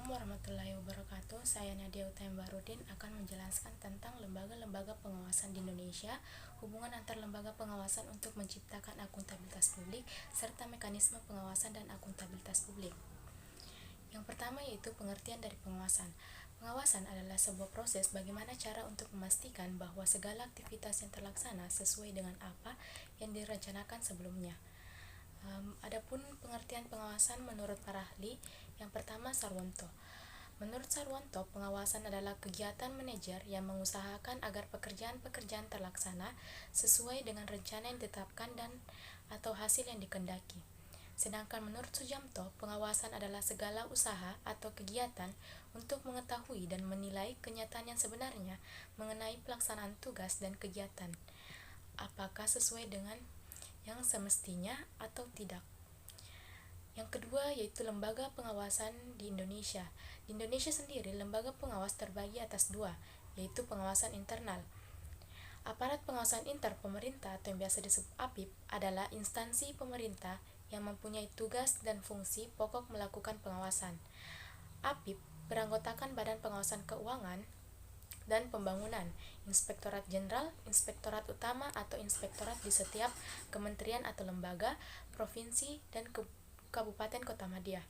Assalamualaikum warahmatullahi wabarakatuh. Saya Nadia Utayambarudin akan menjelaskan tentang lembaga-lembaga pengawasan di Indonesia, hubungan antar lembaga pengawasan untuk menciptakan akuntabilitas publik, serta mekanisme pengawasan dan akuntabilitas publik. Yang pertama yaitu pengertian dari pengawasan. Pengawasan adalah sebuah proses bagaimana cara untuk memastikan bahwa segala aktivitas yang terlaksana sesuai dengan apa yang direncanakan sebelumnya. Adapun pengertian pengawasan menurut para ahli, yang pertama Sarwanto. Menurut Sarwanto, pengawasan adalah kegiatan manajer yang mengusahakan agar pekerjaan-pekerjaan terlaksana sesuai dengan rencana yang ditetapkan dan atau hasil yang dikehendaki. Sedangkan menurut Sujamto, pengawasan adalah segala usaha atau kegiatan untuk mengetahui dan menilai kenyataan yang sebenarnya mengenai pelaksanaan tugas dan kegiatan, apakah sesuai dengan yang semestinya atau tidak. Yang kedua yaitu lembaga pengawasan di Indonesia. Di Indonesia sendiri, lembaga pengawas terbagi atas dua, yaitu pengawasan internal. Aparat pengawasan inter pemerintah atau yang biasa disebut APIP adalah instansi pemerintah yang mempunyai tugas dan fungsi pokok melakukan pengawasan. APIP beranggotakan Badan Pengawasan Keuangan dan Pembangunan, Inspektorat Jenderal, Inspektorat Utama atau Inspektorat di setiap kementerian atau lembaga, provinsi, dan kabupaten kota madya.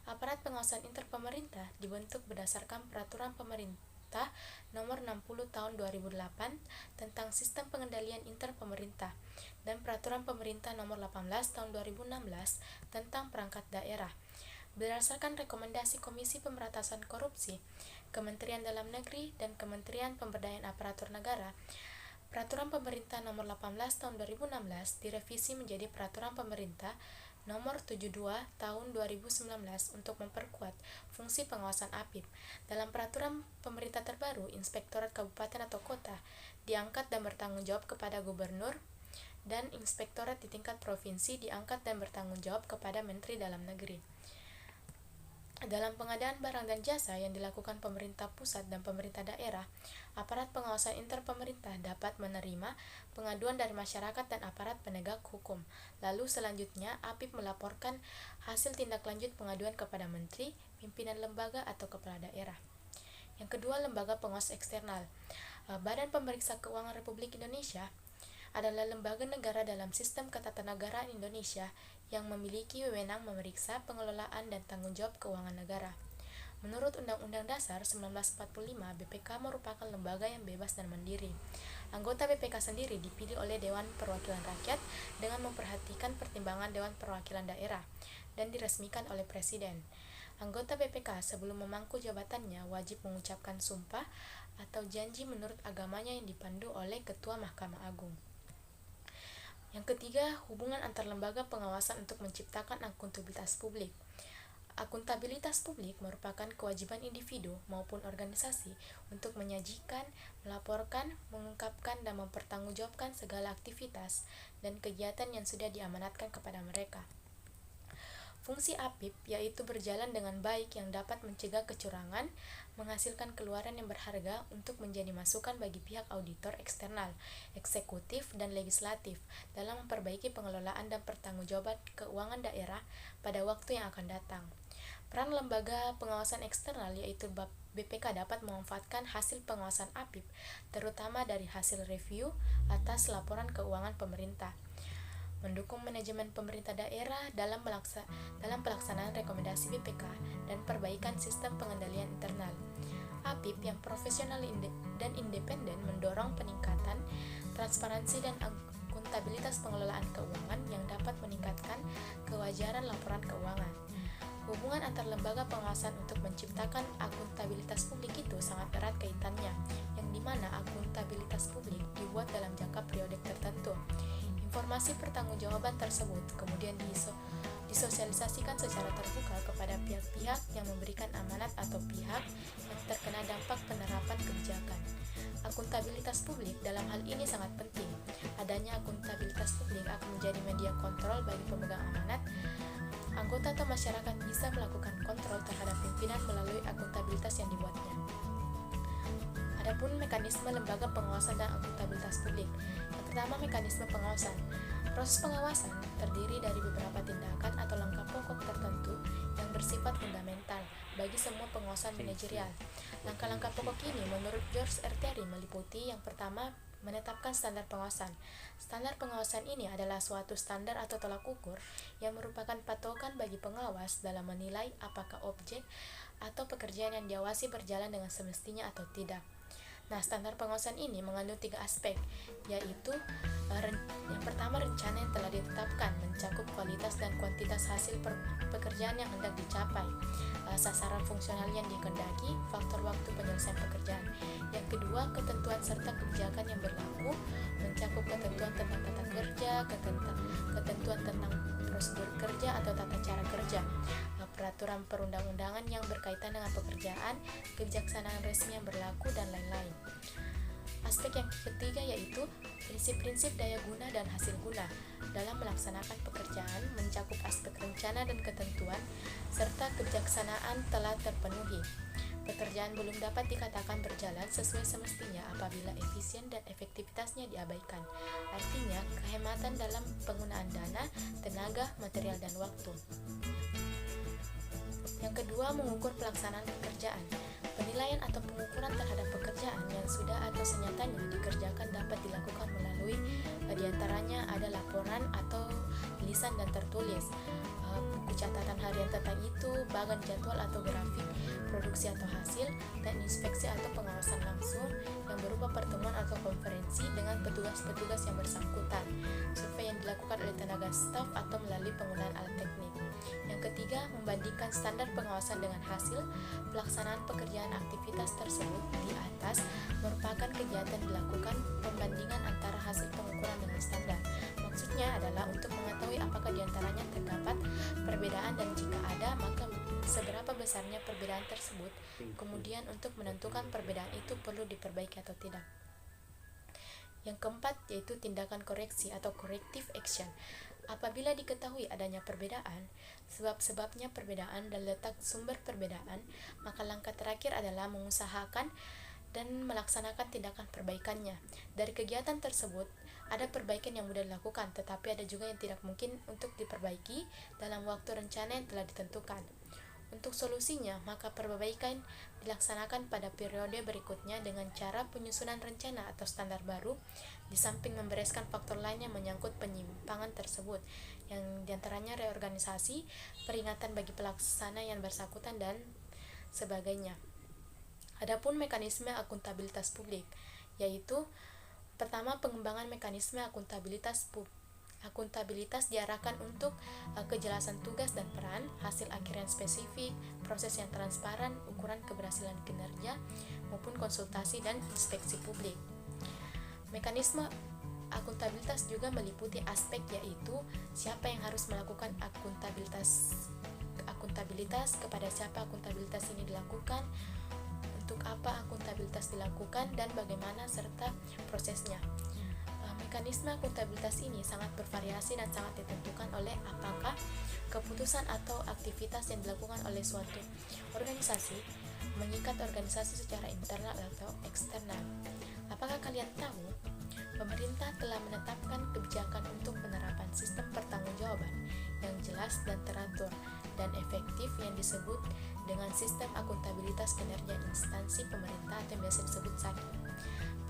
Aparat pengawasan interpemerintah dibentuk berdasarkan Peraturan Pemerintah Nomor 60 Tahun 2008 tentang Sistem Pengendalian Interpemerintah dan Peraturan Pemerintah Nomor 18 Tahun 2016 tentang Perangkat Daerah. Berdasarkan rekomendasi Komisi Pemberantasan Korupsi, Kementerian Dalam Negeri, dan Kementerian Pemberdayaan Aparatur Negara, Peraturan Pemerintah Nomor 18 Tahun 2016 direvisi menjadi Peraturan Pemerintah Nomor 72 Tahun 2019 untuk memperkuat fungsi pengawasan APIP. Dalam peraturan pemerintah terbaru, Inspektorat Kabupaten atau Kota diangkat dan bertanggung jawab kepada Gubernur, dan Inspektorat di tingkat provinsi diangkat dan bertanggung jawab kepada Menteri Dalam Negeri. Dalam pengadaan barang dan jasa yang dilakukan pemerintah pusat dan pemerintah daerah, aparat pengawasan interpemerintah dapat menerima pengaduan dari masyarakat dan aparat penegak hukum. Lalu selanjutnya, APIP melaporkan hasil tindak lanjut pengaduan kepada menteri, pimpinan lembaga atau kepala daerah. Yang kedua, lembaga pengawas eksternal. Badan Pemeriksa Keuangan Republik Indonesia adalah lembaga negara dalam sistem ketatanegaraan Indonesia yang memiliki wewenang memeriksa pengelolaan dan tanggung jawab keuangan negara. Menurut Undang-Undang Dasar 1945, BPK merupakan lembaga yang bebas dan mandiri. Anggota BPK sendiri dipilih oleh Dewan Perwakilan Rakyat dengan memperhatikan pertimbangan Dewan Perwakilan Daerah dan diresmikan oleh Presiden. Anggota BPK sebelum memangku jabatannya wajib mengucapkan sumpah atau janji menurut agamanya yang dipandu oleh Ketua Mahkamah Agung. Yang ketiga, hubungan antar lembaga pengawasan untuk menciptakan akuntabilitas publik. Akuntabilitas publik merupakan kewajiban individu maupun organisasi untuk menyajikan, melaporkan, mengungkapkan, dan mempertanggungjawabkan segala aktivitas dan kegiatan yang sudah diamanatkan kepada mereka. Fungsi APIP yaitu berjalan dengan baik yang dapat mencegah kecurangan, menghasilkan keluaran yang berharga untuk menjadi masukan bagi pihak auditor eksternal, eksekutif, dan legislatif dalam memperbaiki pengelolaan dan pertanggungjawaban keuangan daerah pada waktu yang akan datang. Peran lembaga pengawasan eksternal yaitu BPK dapat memanfaatkan hasil pengawasan APIP, terutama dari hasil review atas laporan keuangan pemerintah, mendukung manajemen pemerintah daerah dalam pelaksanaan rekomendasi BPK dan perbaikan sistem pengendalian internal. APIP yang profesional dan independen mendorong peningkatan transparansi dan akuntabilitas pengelolaan keuangan yang dapat meningkatkan kewajaran laporan keuangan. Hubungan antar lembaga pengawasan untuk menciptakan akuntabilitas publik itu sangat erat kaitannya, yang dimana akuntabilitas publik dibuat dalam jangka periode tertentu. Informasi pertanggungjawaban tersebut kemudian disosialisasikan secara terbuka kepada pihak-pihak yang memberikan amanat atau pihak yang terkena dampak penerapan kebijakan. Akuntabilitas publik dalam hal ini sangat penting. Adanya akuntabilitas publik akan menjadi media kontrol bagi pemegang amanat. Anggota atau masyarakat bisa melakukan kontrol terhadap pimpinan melalui akuntabilitas yang dibuatnya. Adapun mekanisme lembaga pengawasan dan akuntabilitas publik. Yang pertama, mekanisme pengawasan. Proses pengawasan terdiri dari beberapa tindakan atau langkah pokok tertentu yang bersifat fundamental, bagi semua penguasaan manajerial. Langkah-langkah pokok ini menurut George R. Terry meliputi yang pertama, menetapkan standar pengawasan. Standar pengawasan ini adalah suatu standar atau tolak ukur yang merupakan patokan bagi pengawas dalam menilai apakah objek atau pekerjaan yang diawasi berjalan dengan semestinya atau tidak. Nah, standar pengawasan ini mengandung 3 aspek, yaitu yang pertama, rencana yang telah ditetapkan mencakup kualitas dan kuantitas hasil pekerjaan yang hendak dicapai, sasaran fungsional yang dikehendaki, faktor waktu penyelesaian pekerjaan. Yang kedua, ketentuan serta kebijakan yang berlaku, mencakup ketentuan tentang tata kerja, ketentuan tentang prosedur kerja atau tata cara kerja, peraturan perundang-undangan yang berkaitan dengan pekerjaan, kebijaksanaan resmi yang berlaku, dan lain-lain. Aspek yang ketiga yaitu prinsip-prinsip daya guna dan hasil guna dalam melaksanakan pekerjaan, mencakup aspek rencana dan ketentuan, serta kebijaksanaan telah terpenuhi. Pekerjaan belum dapat dikatakan berjalan sesuai semestinya apabila efisien dan efektivitasnya diabaikan. Artinya, kehematan dalam penggunaan dana, tenaga, material, dan waktu. Yang kedua, mengukur pelaksanaan pekerjaan. Penilaian atau pengukuran terhadap pekerjaan yang sudah atau senyatanya dikerjakan dapat dilakukan melalui diantaranya ada laporan atau lisan dan tertulis, buku catatan harian tentang itu, bagan jadwal atau grafik, produksi atau hasil, dan inspeksi atau pengawasan langsung yang berupa pertemuan atau konferensi dengan petugas-petugas yang bersangkutan, survei yang dilakukan oleh tenaga staf atau melalui penggunaan alat teknik. Yang ketiga, membandingkan standar pengawasan dengan hasil. Pelaksanaan pekerjaan aktivitas tersebut di atas merupakan kegiatan dilakukan pembandingan antara hasil pengukuran dengan standar. Maksudnya adalah untuk mengetahui apakah diantaranya terdapat perbedaan dan jika ada, maka seberapa besarnya perbedaan tersebut, kemudian untuk menentukan perbedaan itu perlu diperbaiki atau tidak. Yang keempat yaitu tindakan koreksi atau corrective action. Apabila diketahui adanya perbedaan, sebab-sebabnya perbedaan dan letak sumber perbedaan, maka langkah terakhir adalah mengusahakan dan melaksanakan tindakan perbaikannya. Dari kegiatan tersebut, ada perbaikan yang mudah dilakukan, tetapi ada juga yang tidak mungkin untuk diperbaiki dalam waktu rencana yang telah ditentukan. Untuk solusinya, maka perbaikan dilaksanakan pada periode berikutnya dengan cara penyusunan rencana atau standar baru, di samping membereskan faktor lain yang menyangkut penyimpangan tersebut, yang diantaranya reorganisasi, peringatan bagi pelaksana yang bersangkutan, dan sebagainya. Adapun mekanisme akuntabilitas publik, yaitu pertama, pengembangan mekanisme akuntabilitas publik. Akuntabilitas diarahkan untuk kejelasan tugas dan peran, hasil akhir yang spesifik, proses yang transparan, ukuran keberhasilan kinerja, maupun konsultasi dan inspeksi publik. Mekanisme akuntabilitas juga meliputi aspek yaitu siapa yang harus melakukan akuntabilitas, kepada siapa akuntabilitas ini dilakukan, untuk apa akuntabilitas dilakukan, dan bagaimana serta prosesnya. Mekanisme akuntabilitas ini sangat bervariasi dan sangat ditentukan oleh apakah keputusan atau aktivitas yang dilakukan oleh suatu organisasi mengikat organisasi secara internal atau eksternal. Apakah kalian tahu? Pemerintah telah menetapkan kebijakan untuk penerapan sistem pertanggungjawaban yang jelas dan teratur dan efektif yang disebut dengan sistem akuntabilitas kinerja instansi pemerintah atau yang biasa disebut SAKIP.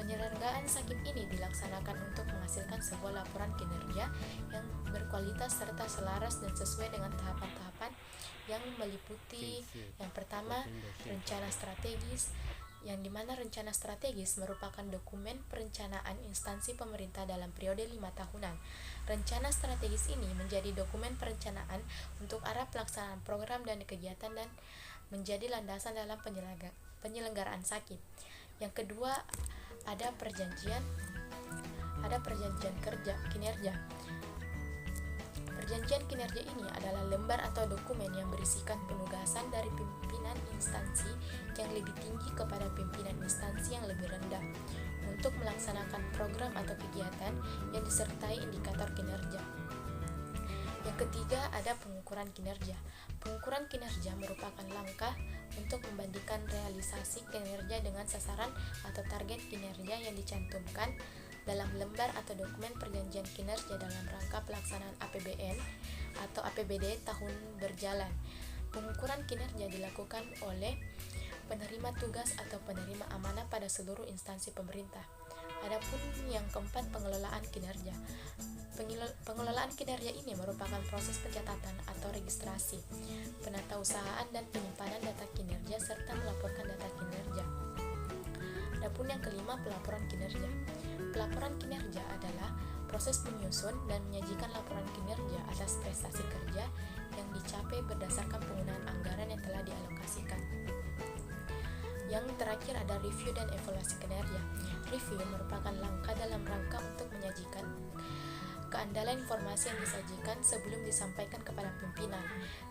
Penyelenggaraan SAKIP ini dilaksanakan untuk menghasilkan sebuah laporan kinerja yang berkualitas serta selaras dan sesuai dengan tahapan-tahapan yang meliputi yang pertama, rencana strategis, yang dimana rencana strategis merupakan dokumen perencanaan instansi pemerintah dalam periode 5 tahunan. Rencana strategis ini menjadi dokumen perencanaan untuk arah pelaksanaan program dan kegiatan dan menjadi landasan dalam penyelenggaraan SAKIP. Yang kedua, ada perjanjian kinerja. Perjanjian kinerja ini adalah lembar atau dokumen yang berisikan penugasan dari pimpinan instansi yang lebih tinggi kepada pimpinan instansi yang lebih rendah untuk melaksanakan program atau kegiatan yang disertai indikator kinerja. Yang ketiga, ada pengukuran kinerja. Pengukuran kinerja merupakan langkah untuk membandingkan realisasi kinerja dengan sasaran atau target kinerja yang dicantumkan dalam lembar atau dokumen perjanjian kinerja dalam rangka pelaksanaan APBN atau APBD tahun berjalan. Pengukuran kinerja dilakukan oleh penerima tugas atau penerima amanah pada seluruh instansi pemerintah. Adapun yang keempat, pengelolaan kinerja. Pengelolaan kinerja ini merupakan proses pencatatan atau registrasi, penatausahaan dan penyimpanan data kinerja serta melaporkan data kinerja. Adapun yang kelima, pelaporan kinerja. Pelaporan kinerja adalah proses menyusun dan menyajikan laporan kinerja atas prestasi kerja yang dicapai berdasarkan penggunaan anggaran yang telah dialokasikan. Yang terakhir ada review dan evaluasi kinerja. Review merupakan langkah dalam rangka untuk menyajikan keandalan informasi yang disajikan sebelum disampaikan kepada pimpinan.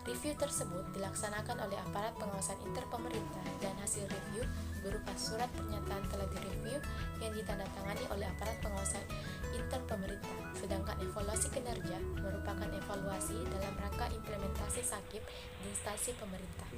Review tersebut dilaksanakan oleh aparat pengawasan interpemerintah dan hasil review berupa surat pernyataan telah direview yang ditandatangani oleh aparat pengawasan interpemerintah. Sedangkan evaluasi kinerja merupakan evaluasi dalam rangka implementasi SAKIP di instansi pemerintah.